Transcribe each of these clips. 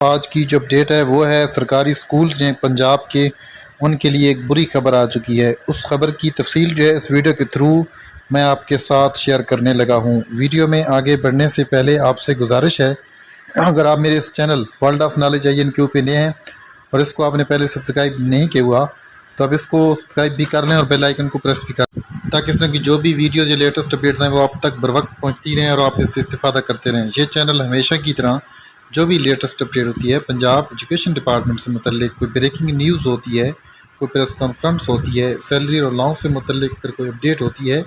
آج کی جو اپڈیٹ ہے وہ ہے سرکاری سکولز نے پنجاب کے ان کے لیے ایک بری خبر آ چکی ہے۔ اس خبر کی تفصیل جو ہے اس ویڈیو کے تھرو میں آپ کے ساتھ شیئر کرنے لگا ہوں۔ ویڈیو میں آگے بڑھنے سے پہلے آپ سے گزارش ہے، اگر آپ میرے اس channel world of knowledge INQ پہ نئے ہیں اور اس کو آپ نے پہلے سبسکرائب نہیں کیا ہوا تو اب اس کو سبسکرائب بھی کر لیں اور بیل آئیکن کو پریس بھی کر لیں تاکہ اس طرح کی جو بھی ویڈیوز یا لیٹسٹ اپڈیٹس ہیں وہ آپ تک بر وقت پہنچتی رہیں اور آپ اس سے استفادہ کرتے رہیں۔ یہ چینل ہمیشہ کی طرح جو بھی لیٹسٹ اپڈیٹ ہوتی ہے پنجاب ایجوکیشن ڈپارٹمنٹ سے متعلق، کوئی بریکنگ نیوز ہوتی ہے، کوئی پریس کانفرنس ہوتی ہے، سیلری اور الاؤنس سے متعلق اگر کوئی اپڈیٹ ہوتی ہے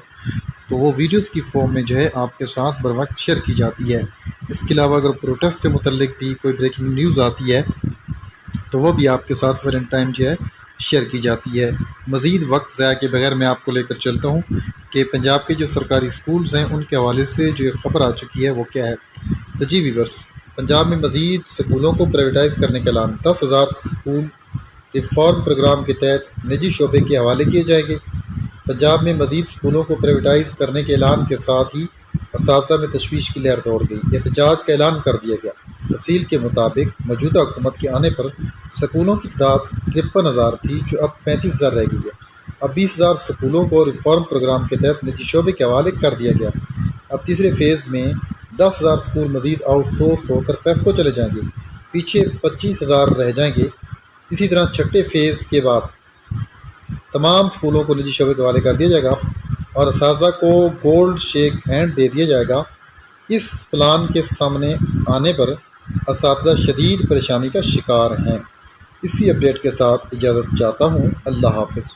تو وہ ویڈیوز کی فارم میں جو ہے آپ کے ساتھ بر وقت شیئر کی جاتی ہے۔ اس کے علاوہ اگر پروٹیسٹ سے متعلق بھی کوئی بریکنگ نیوز آتی ہے تو وہ بھی آپ کے ساتھ فور ان ٹائم جو ہے شیئر کی جاتی ہے۔ مزید وقت ضائع کے بغیر میں آپ کو لے کر چلتا ہوں کہ پنجاب کے جو سرکاری سکولز ہیں ان کے حوالے سے جو ایک خبر آ چکی ہے وہ کیا ہے۔ تو جی ویورس، پنجاب میں مزید سکولوں کو پرائیویٹائز کرنے کا اعلان، 10,000 سکول ریفارم پروگرام کے تحت نجی شعبے کے حوالے کیے جائیں گے۔ پنجاب میں مزید سکولوں کو پرائیویٹائز کرنے کے اعلان کے ساتھ ہی اساتذہ میں تشویش کی لہر دوڑ گئی۔ احتجاج کا اعلان کر دیا گیا۔ تفصیل کے مطابق موجودہ حکومت کے آنے پر سکولوں کی تعداد 53,000 تھی جو اب 35,000 رہ گئی ہے۔ اب 20,000 سکولوں کو ریفارم پروگرام کے تحت نجی شعبے کے حوالے کر دیا گیا۔ اب تیسرے فیز میں 10,000 سکول مزید آؤٹ سورس ہو کر پیفکو چلے جائیں گے، پیچھے 25,000 رہ جائیں گے۔ اسی طرح چھٹے فیز کے بعد تمام سکولوں کو نجی شعبے کے حوالے کر دیا جائے گا اور اساتذہ کو گولڈ شیک ہینڈ دے دیا جائے گا۔ اس پلان کے سامنے آنے پر اساتذہ شدید پریشانی کا شکار ہیں۔ اسی اپڈیٹ کے ساتھ اجازت چاہتا ہوں۔ اللہ حافظ۔